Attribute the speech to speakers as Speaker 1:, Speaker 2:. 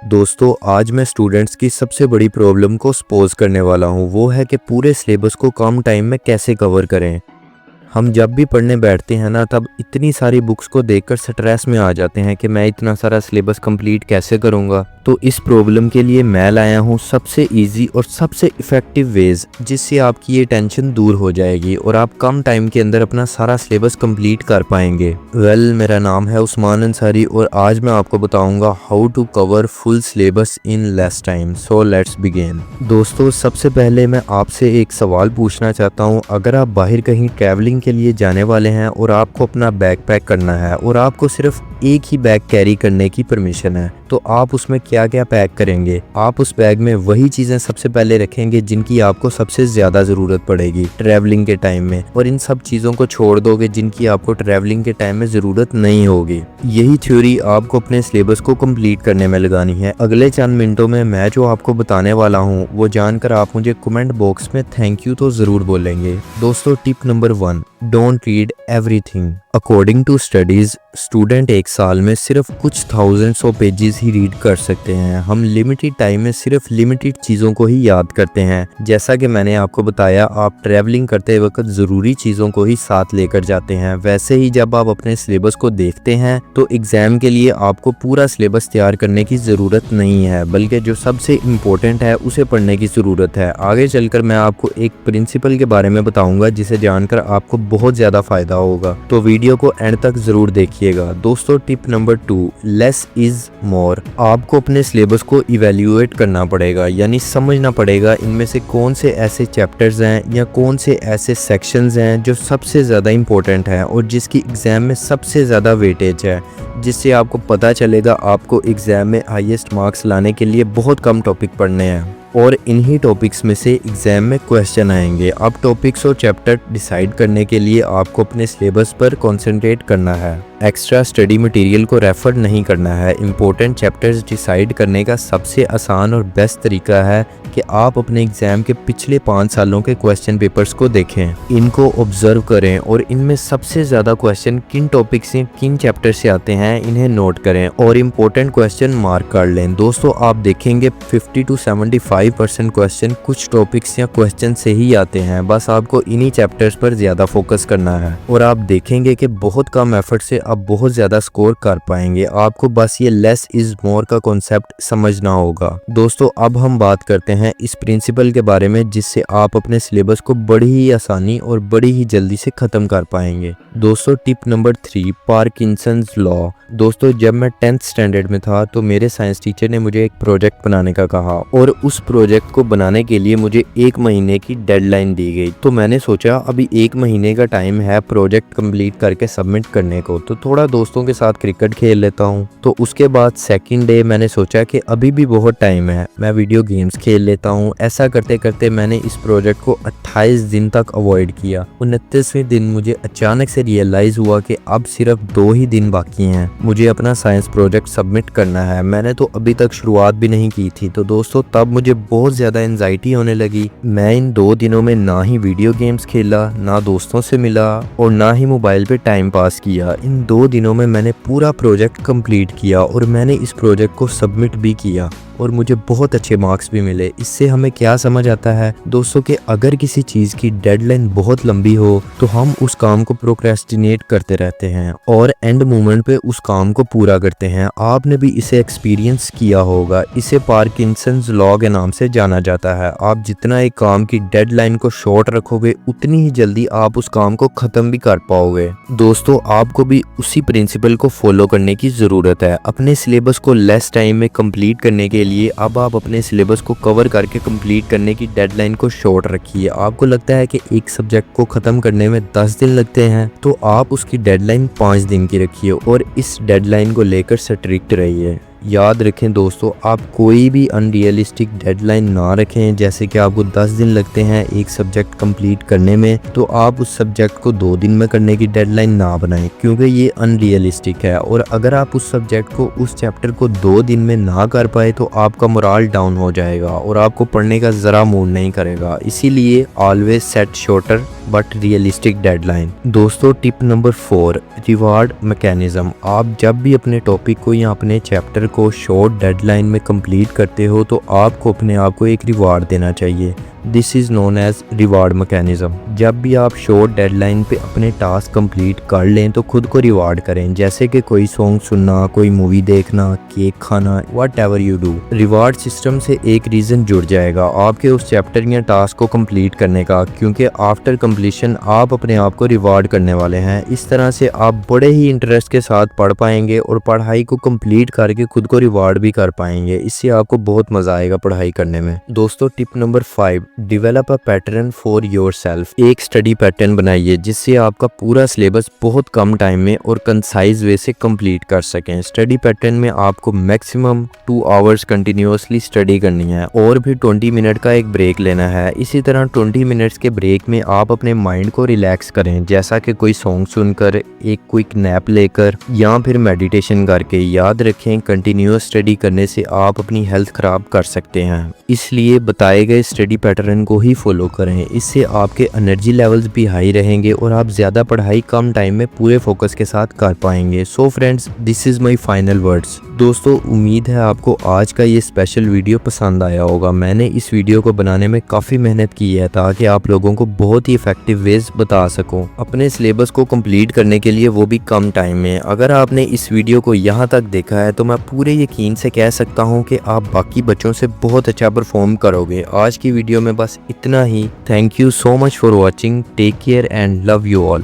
Speaker 1: दोस्तों आज मैं स्टूडेंट्स की सबसे बड़ी प्रॉब्लम को एक्सपोज करने वाला हूँ। वो है कि पूरे सिलेबस को कम टाइम में कैसे कवर करें। हम जब भी पढ़ने बैठते हैं ना, तब इतनी सारी बुक्स को देखकर स्ट्रेस में आ जाते हैं कि मैं इतना सारा सिलेबस कंप्लीट कैसे करूँगा। तो इस प्रॉब्लम के लिए मैं लाया हूँ सबसे इजी और सबसे इफ़ेक्टिव वेज, जिससे आपकी ये टेंशन दूर हो जाएगी और आप कम टाइम के अंदर अपना सारा सिलेबस कंप्लीट कर पाएंगे। मेरा नाम है उस्मान अंसारी और आज मैं आपको बताऊंगा how to cover full syllabus in less time. So let's begin. दोस्तों सबसे पहले मैं आपसे एक सवाल पूछना चाहता हूँ। अगर आप बाहर कहीं ट्रैवलिंग के लिए जाने वाले हैं और आपको अपना बैग पैक करना है और आपको सिर्फ एक ही बैग कैरी करने की परमिशन है, तो आप उसमें क्या क्या पैक करेंगे? आप उस बैग में वही चीज़ें सबसे पहले रखेंगे जिनकी आपको सबसे ज़्यादा ज़रूरत पड़ेगी ट्रैवलिंग के टाइम में, और इन सब चीज़ों को छोड़ दोगे जिनकी आपको ट्रैवलिंग के टाइम में ज़रूरत नहीं होगी। यही थ्योरी आपको अपने सिलेबस को कंप्लीट करने में लगानी है। अगले चंद मिनटों में मैं जो आपको बताने वाला हूँ वो जानकर आप मुझे कमेंट बॉक्स में थैंक यू तो ज़रूर बोलेंगे। दोस्तों tip number 1, don't read everything. According to studies, student एक साल में सिर्फ कुछ थाउजेंड्स ऑफ पेजेस ही रीड कर सकते हैं। हम लिमिटेड टाइम में सिर्फ लिमिटेड चीज़ों को ही याद करते हैं। जैसा कि मैंने आपको बताया, आप ट्रैवलिंग करते वक्त ज़रूरी चीज़ों को ही साथ लेकर जाते हैं। वैसे ही जब आप अपने सिलेबस को देखते हैं तो एग्ज़ाम के लिए आपको पूरा सिलेबस तैयार करने की ज़रूरत नहीं है, बल्कि जो सबसे इम्पोर्टेंट है उसे पढ़ने की ज़रूरत है। आगे चलकर मैं आपको एक प्रिंसिपल के बारे में बताऊँगा जिसे जानकर आपको बहुत ज़्यादा फ़ायदा होगा, तो वीडियो को एंड तक ज़रूर देखिएगा। दोस्तों tip number 2, less is more. आपको अपने सिलेबस को इवेल्युएट करना पड़ेगा, यानी समझना पड़ेगा इनमें से कौन से ऐसे चैप्टर्स हैं या कौन से ऐसे सेक्शंस हैं जो सबसे ज़्यादा इम्पोर्टेंट हैं और जिसकी एग्ज़ाम में सबसे ज़्यादा वेटेज है, जिससे आपको पता चलेगा आपको एग्ज़ाम में हाईएस्ट मार्क्स लाने के लिए बहुत कम टॉपिक पढ़ने हैं और इन्हीं टॉपिक्स में से एग्ज़ाम में क्वेश्चन आएंगे। अब टॉपिक्स और चैप्टर डिसाइड करने के लिए आपको अपने सिलेबस पर कंसंट्रेट करना है, एक्स्ट्रा स्टडी मटेरियल को रेफर नहीं करना है। इंपॉर्टेंट चैप्टर्स डिसाइड करने का सबसे आसान और बेस्ट तरीका है कि आप अपने एग्ज़ाम के पिछले 5 सालों के क्वेश्चन पेपर्स को देखें, इनको ऑब्जर्व करें और इनमें सबसे ज़्यादा क्वेश्चन किन टॉपिक से, किन चैप्टर से आते हैं, इन्हें नोट करें और इम्पोर्टेंट क्वेश्चन मार्क कर लें। दोस्तों आप देखेंगे 50 to 75% क्वेश्चन कुछ टॉपिक्स या क्वेश्चन से ही आते हैं। बस आपको इन्हीं चैप्टर्स पर ज़्यादा फोकस करना है और आप देखेंगे कि बहुत कम एफर्ट से आप बहुत ज़्यादा स्कोर कर पाएंगे। आपको बस ये लेस इज मोर का कॉन्सेप्ट समझना होगा। दोस्तों अब हम बात करते हैं इस प्रिंसिपल के बारे में जिससे आप अपने सिलेबस को बड़ी ही आसानी और बड़ी ही जल्दी से ख़त्म कर पाएंगे। दोस्तों टिप नंबर 3, पार्किंसंस लॉ। दोस्तों जब मैं 10th स्टैंडर्ड में था तो मेरे साइंस टीचर ने मुझे एक प्रोजेक्ट बनाने का कहा और उस प्रोजेक्ट को बनाने के लिए मुझे 1 महीने की डेडलाइन दी गई। तो मैंने सोचा अभी 1 महीने का टाइम है प्रोजेक्ट कंप्लीट करके सबमिट करने को, तो थोड़ा दोस्तों के साथ क्रिकेट खेल लेता हूँ। तो उसके बाद सेकंड डे मैंने सोचा कि अभी भी बहुत टाइम है, मैं वीडियो गेम्स खेल लेता हूँ। ऐसा करते करते मैंने इस प्रोजेक्ट को 28 दिन तक अवॉइड किया। 29वें दिन मुझे अचानक से रियलाइज़ हुआ कि अब सिर्फ 2 ही दिन बाकी हैं, मुझे अपना साइंस प्रोजेक्ट सबमिट करना है। मैंने तो अभी तक शुरुआत भी नहीं की थी। तो दोस्तों तब मुझे बहुत ज़्यादा एंजाइटी होने लगी। मैं इन 2 दिनों में ना ही वीडियो गेम्स खेला, ना दोस्तों से मिला और ना ही मोबाइल पे टाइम पास किया। इन 2 दिनों में मैंने पूरा प्रोजेक्ट कंप्लीट किया और मैंने इस प्रोजेक्ट को सबमिट भी किया और मुझे बहुत अच्छे मार्क्स भी मिले। इससे हमें क्या समझ आता है दोस्तों कि अगर किसी चीज़ की डेडलाइन बहुत लंबी हो तो हम उस काम को प्रोक्रेस्टिनेट करते रहते हैं और एंड मोमेंट पे उस काम को पूरा करते हैं। आपने भी इसे एक्सपीरियंस किया होगा। इसे पार्किंसंस लॉ के नाम से जाना जाता है। आप जितना एक काम की डेडलाइन को शॉर्ट रखोगे उतनी ही जल्दी आप उस काम को ख़त्म भी कर पाओगे। दोस्तों आपको भी उसी प्रिंसिपल को फॉलो करने की ज़रूरत है। अपने सिलेबस को लेस टाइम में कंप्लीट करने के लिए अब आप अपने सिलेबस को कवर करके कंप्लीट करने की डेडलाइन को शॉर्ट रखिए। आपको लगता है कि एक सब्जेक्ट को ख़त्म करने में 10 दिन लगते हैं, तो आप उसकी डेडलाइन 5 दिन की रखिए और इस डेडलाइन को लेकर स्ट्रिक्ट रहिए। याद रखें दोस्तों, आप कोई भी अनरियलिस्टिक डेडलाइन ना रखें। जैसे कि आपको 10 दिन लगते हैं एक सब्जेक्ट कंप्लीट करने में, तो आप उस सब्जेक्ट को 2 दिन में करने की डेडलाइन ना बनाएं, क्योंकि ये अनरियलिस्टिक है। और अगर आप उस सब्जेक्ट को, उस चैप्टर को 2 दिन में ना कर पाए तो आपका मोराल डाउन हो जाएगा और आपको पढ़ने का ज़रा मूड नहीं करेगा। इसीलिए always set shorter but realistic deadline. दोस्तों टिप नंबर 4, रिवार्ड मैकेनिज्म। आप जब भी अपने टॉपिक को या अपने चैप्टर को शॉर्ट डेडलाइन में कंप्लीट करते हो तो आपको अपने आप को एक रिवार्ड देना चाहिए। This is known as reward mechanism. जब भी आप शॉर्ट डेडलाइन पे अपने टास्क कंप्लीट कर लें तो खुद को रिवार्ड करें, जैसे कि कोई सॉन्ग सुनना, कोई मूवी देखना, केक खाना, what ever you do. Reward system से एक रीज़न जुड़ जाएगा आपके उस चैप्टर या टास्क को कंप्लीट करने का, क्योंकि आफ्टर कंप्लीशन आप अपने आप को रिवार्ड करने वाले हैं। इस तरह से आप बड़े ही इंटरेस्ट के साथ पढ़ पाएंगे और पढ़ाई को कंप्लीट करके खुद को रिवार्ड भी कर पाएंगे। इससे आपको बहुत मज़ा आएगा पढ़ाई करने में। दोस्तों, tip number 5, develop a pattern for yourself. एक स्टडी पैटर्न बनाइए जिससे आपका पूरा सिलेबस बहुत कम टाइम में और कंसाइज वे से कंप्लीट कर सकें। स्टडी पैटर्न में आपको मैक्सिमम 2 आवर्स कंटिन्यूसली स्टडी करनी है और भी 20 मिनट का एक ब्रेक लेना है। इसी तरह 20 मिनट्स के ब्रेक में आप अपने माइंड को रिलैक्स करें, जैसा कि कोई सॉन्ग सुनकर, एक क्विक नैप लेकर या फिर मेडिटेशन करके। याद रखें, कंटिन्यूस स्टडी करने से आप अपनी हेल्थ खराब कर सकते हैं, इसलिए बताए गए स्टडी पैटर्न को ही फॉलो करें। इससे आपके एनर्जी लेवल्स भी हाई रहेंगे और आप ज़्यादा पढ़ाई कम टाइम में पूरे फोकस के साथ कर पाएंगे। So friends, this is my final words. दोस्तों, उम्मीद है आपको आज का ये स्पेशल वीडियो पसंद आया होगा। मैंने इस वीडियो को बनाने में काफ़ी मेहनत की है ताकि आप लोगों को बहुत ही इफेक्टिव वेज बता सकूं अपने सिलेबस को कंप्लीट करने के लिए, वो भी कम टाइम में। अगर आपने इस वीडियो को यहाँ तक देखा है तो मैं पूरे यकीन से कह सकता हूँ कि आप बाकी बच्चों से बहुत अच्छा परफॉर्म करोगे। आज की वीडियो में बस इतना ही। Thank you so much for watching. Take care and love you all.